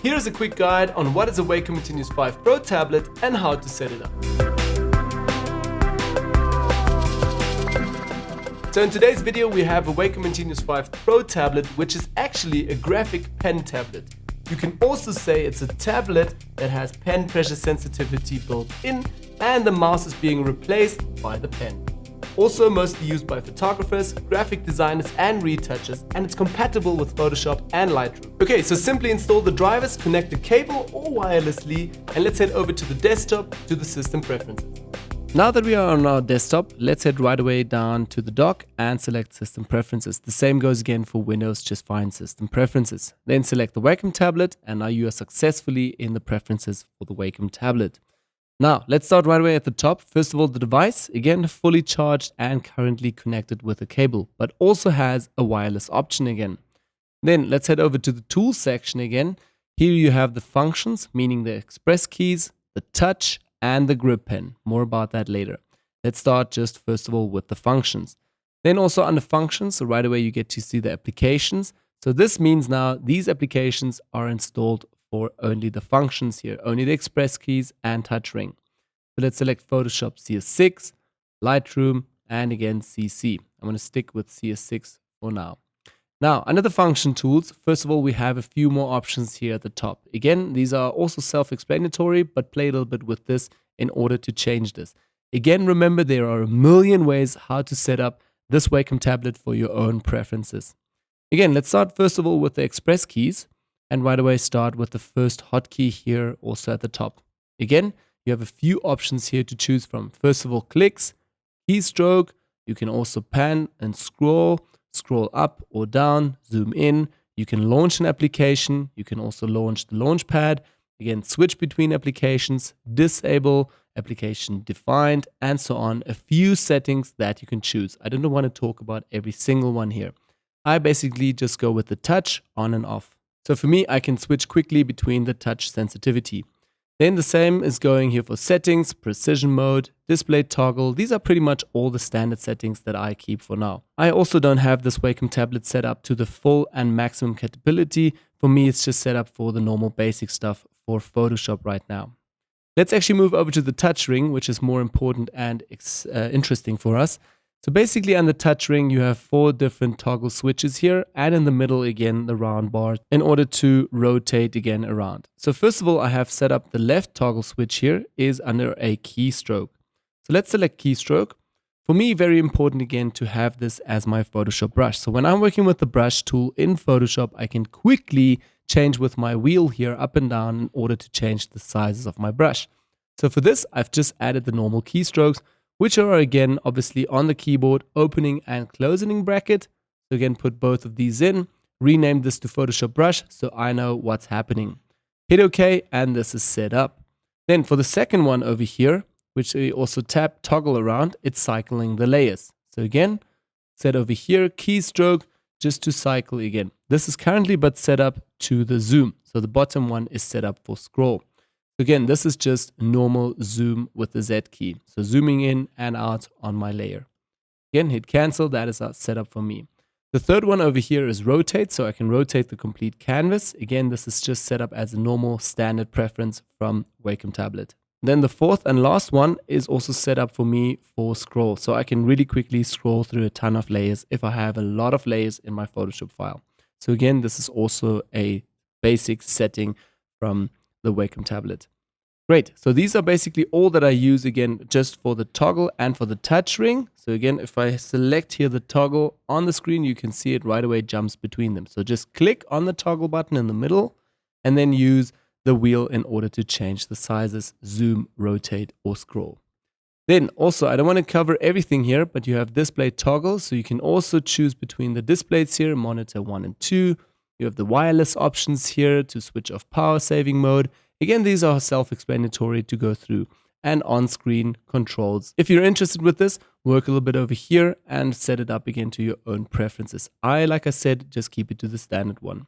Here's a quick guide on what is a Wacom Continuous 5 Pro tablet and how to set it up. So in today's video we have a Wacom Continuous 5 Pro tablet, which is actually a graphic pen tablet. You can also say it's a tablet that has pen pressure sensitivity built in and the mouse is being replaced by the pen. Also mostly used by photographers, graphic designers and retouchers, and it's compatible with Photoshop and Lightroom. Okay, so simply install the drivers, connect the cable or wirelessly, and let's head over to the desktop to the system preferences. Now that we are on our desktop, let's head right away down to the dock and select System Preferences. The same goes again for Windows, just find System Preferences. Then select the Wacom tablet and now you are successfully in the preferences for the Wacom tablet. Now, let's start right away at the top. First of all, the device, again, fully charged and currently connected with a cable, but also has a wireless option again. Then let's head over to the Tools section again. Here you have the functions, meaning the express keys, the touch, and the grip pen. More about that later. Let's start just first of all with the functions. Then also under functions, so right away you get to see the applications. So this means now these applications are installed for only the functions here, only the express keys and touch ring. So let's select Photoshop CS6, Lightroom, and again CC. I'm going to stick with CS6 for now. Now, under the function tools, first of all, we have a few more options here at the top. Again, these are also self-explanatory, but play a little bit with this in order to change this. Again, remember there are a million ways how to set up this Wacom tablet for your own preferences. Again, let's start first of all with the express keys. And right away start with the first hotkey here also at the top. Again, you have a few options here to choose from. First of all, clicks, keystroke. You can also pan and scroll up or down, zoom in. You can launch an application. You can also launch the launch pad. Again, switch between applications, disable, application defined, and so on. A few settings that you can choose. I don't want to talk about every single one here. I basically just go with the touch on and off. So for me, I can switch quickly between the touch sensitivity. Then the same is going here for settings, precision mode, display toggle. These are pretty much all the standard settings that I keep for now. I also don't have this Wacom tablet set up to the full and maximum capability. For me, it's just set up for the normal basic stuff for Photoshop right now. Let's actually move over to the touch ring, which is more important and interesting for us. So basically on the touch ring, you have 4 different toggle switches here, and in the middle again, the round bar in order to rotate again around. So first of all, I have set up the left toggle switch here is under a keystroke. So let's select keystroke. For me, very important again to have this as my Photoshop brush. So when I'm working with the brush tool in Photoshop, I can quickly change with my wheel here up and down in order to change the sizes of my brush. So for this, I've just added the normal keystrokes, which are again obviously on the keyboard, opening and closing bracket. So again, put both of these in, rename this to Photoshop brush so I know what's happening. Hit OK and this is set up. Then for the second one over here, which we also tap toggle around, it's cycling the layers. So again, set over here, keystroke, just to cycle again. This is currently but set up to the zoom. So the bottom one is set up for scroll. Again, this is just normal zoom with the Z key. So zooming in and out on my layer. Again, hit cancel. That is set up for me. The third one over here is rotate. So I can rotate the complete canvas. Again, this is just set up as a normal standard preference from Wacom tablet. Then the fourth and last one is also set up for me for scroll. So I can really quickly scroll through a ton of layers if I have a lot of layers in my Photoshop file. So again, this is also a basic setting from the Wacom tablet. Great. So these are basically all that I use again just for the toggle and for the touch ring. So again, if I select here the toggle on the screen, you can see it right away jumps between them. So just click on the toggle button in the middle and then use the wheel in order to change the sizes, zoom, rotate, or scroll. Then also, I don't want to cover everything here, but you have display toggle. So you can also choose between the displays here, monitor 1 and 2. You have the wireless options here to switch off power saving mode. Again, these are self-explanatory to go through, and on-screen controls. If you're interested with this, work a little bit over here and set it up again to your own preferences. Like I said, just keep it to the standard one.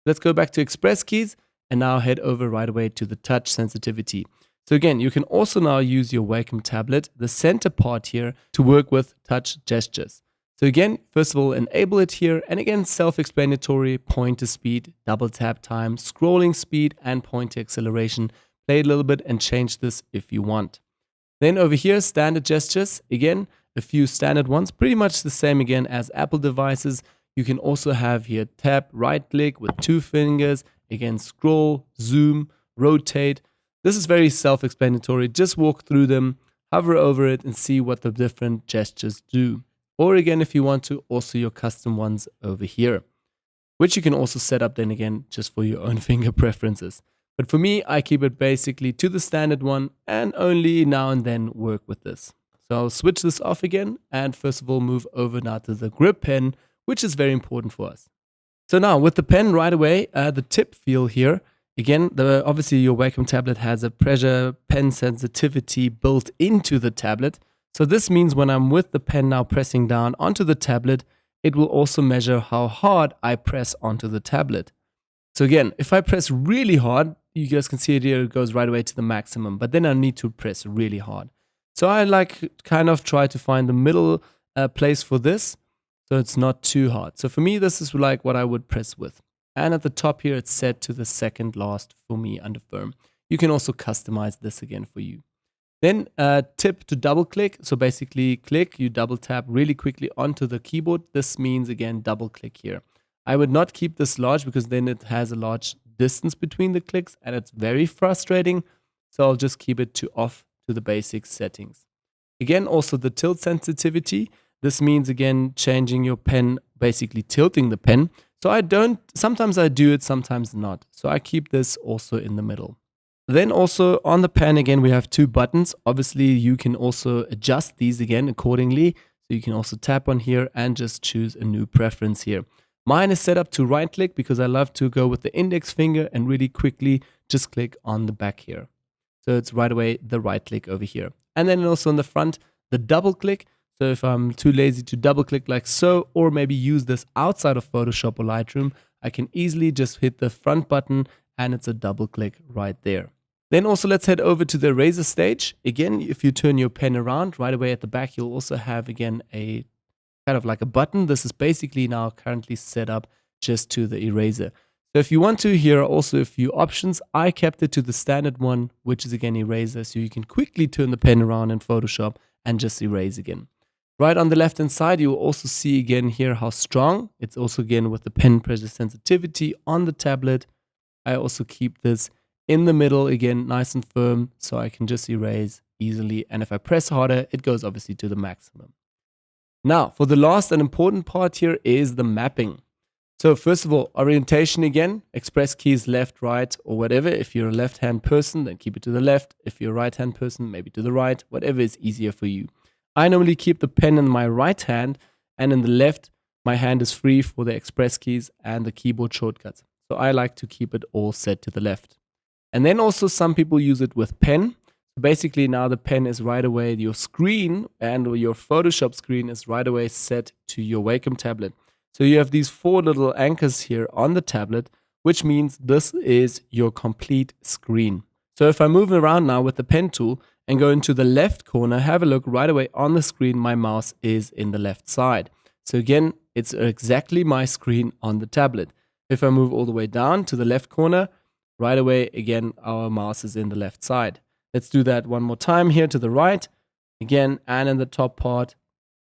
Let's go back to express keys and now head over right away to the touch sensitivity. So again, you can also now use your Wacom tablet, the center part here, to work with touch gestures. So again, first of all, enable it here. And again, self-explanatory, pointer speed, double tap time, scrolling speed, and pointer acceleration. Play it a little bit and change this if you want. Then over here, standard gestures. Again, a few standard ones, pretty much the same again as Apple devices. You can also have here tap, right click with 2 fingers. Again, scroll, zoom, rotate. This is very self-explanatory. Just walk through them, hover over it, and see what the different gestures do. Or again, if you want to, also your custom ones over here, which you can also set up then again just for your own finger preferences. But for me, I keep it basically to the standard one and only now and then work with this. So I'll switch this off again and first of all move over now to the grip pen, which is very important for us. So now with the pen right away, the tip feel here, again, obviously your Wacom tablet has a pressure pen sensitivity built into the tablet. So this means when I'm with the pen now pressing down onto the tablet, it will also measure how hard I press onto the tablet. So again, if I press really hard, you guys can see it here, it goes right away to the maximum, but then I need to press really hard. So I kind of try to find the middle place for this, so it's not too hard. So for me, this is like what I would press with. And at the top here, it's set to the second last for me under firm. You can also customize this again for you. Then tip to double click. So basically click, you double tap really quickly onto the keyboard. This means again, double click here. I would not keep this large because then it has a large distance between the clicks and it's very frustrating. So I'll just keep it to off to the basic settings. Again, also the tilt sensitivity. This means again, changing your pen, basically tilting the pen. So sometimes I do it, sometimes not. So I keep this also in the middle. Then also on the pen, again, we have 2 buttons. Obviously, you can also adjust these again accordingly. So you can also tap on here and just choose a new preference here. Mine is set up to right click because I love to go with the index finger and really quickly just click on the back here. So it's right away the right click over here. And then also on the front, the double click. So if I'm too lazy to double click like so, or maybe use this outside of Photoshop or Lightroom, I can easily just hit the front button and it's a double click right there. Then also let's head over to the eraser stage. Again, if you turn your pen around, right away at the back, you'll also have again a kind of like a button. This is basically now currently set up just to the eraser. So if you want to, here are also a few options. I kept it to the standard one, which is again eraser. So you can quickly turn the pen around in Photoshop and just erase again. Right on the left hand side, you will also see again here how strong. It's also again with the pen pressure sensitivity on the tablet. I also keep this in the middle, again, nice and firm, so I can just erase easily. And if I press harder, it goes obviously to the maximum. Now, for the last and important part here is the mapping. So first of all, orientation again, express keys left, right, or whatever. If you're a left-hand person, then keep it to the left. If you're a right-hand person, maybe to the right, whatever is easier for you. I normally keep the pen in my right hand, and in the left, my hand is free for the express keys and the keyboard shortcuts. So I like to keep it all set to the left. And then also some people use it with pen. So basically now the pen is right away, your screen and your Photoshop screen is right away set to your Wacom tablet. So you have these 4 little anchors here on the tablet, which means this is your complete screen. So if I move around now with the pen tool and go into the left corner, have a look right away on the screen, my mouse is in the left side. So again, it's exactly my screen on the tablet. If I move all the way down to the left corner, right away, again, our mouse is in the left side. Let's do that one more time here to the right. Again, and in the top part,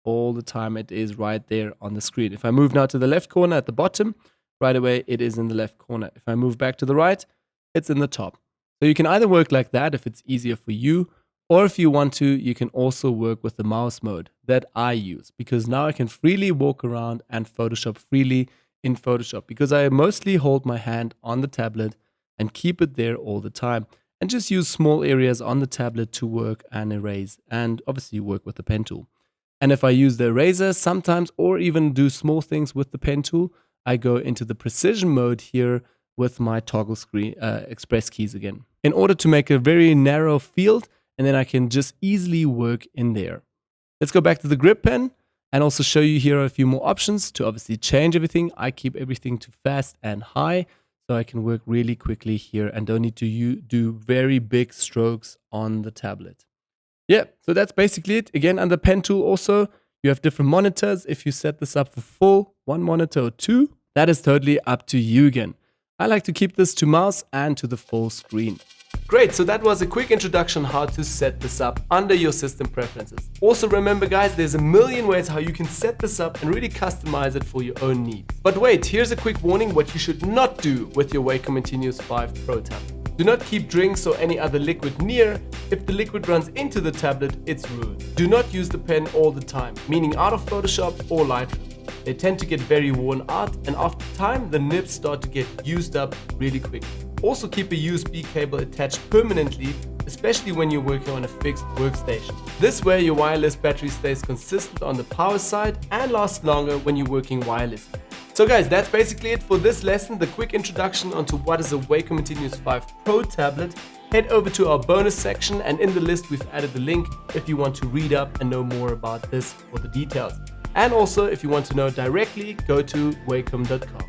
all the time it is right there on the screen. If I move now to the left corner at the bottom, right away, it is in the left corner. If I move back to the right, it's in the top. So you can either work like that if it's easier for you, or if you want to, you can also work with the mouse mode that I use, because now I can freely walk around and Photoshop freely in Photoshop, because I mostly hold my hand on the tablet and keep it there all the time and just use small areas on the tablet to work and erase and obviously work with the pen tool. And if I use the eraser sometimes or even do small things with the pen tool, I go into the precision mode here with my toggle screen express keys again in order to make a very narrow field, and then I can just easily work in there. Let's go back to the grip pen and also show you here a few more options to obviously change everything. I keep everything to fast and high, so I can work really quickly here and don't need to do very big strokes on the tablet. Yeah, so that's basically it. Again, under pen tool also, You have different monitors. If you set this up for full, 1 monitor or 2, that is totally up to you again. I like to keep this to mouse and to the full screen. Great, so that was a quick introduction how to set this up under your system preferences. Also remember guys, there's a million ways how you can set this up and really customize it for your own needs. But wait, here's a quick warning what you should not do with your Wacom Intuos 5 Pro tablet. Do not keep drinks or any other liquid near. If the liquid runs into the tablet, it's ruined. Do not use the pen all the time, meaning out of Photoshop or Lightroom. They tend to get very worn out, and after time the nibs start to get used up really quickly. Also keep a USB cable attached permanently, especially when you're working on a fixed workstation. This way your wireless battery stays consistent on the power side and lasts longer when you're working wirelessly. So guys, that's basically it for this lesson, the quick introduction onto what is a Wacom Intuos 5 Pro tablet. Head over to our bonus section, and in the list we've added the link if you want to read up and know more about this for the details. And also, if you want to know directly, go to wacom.com.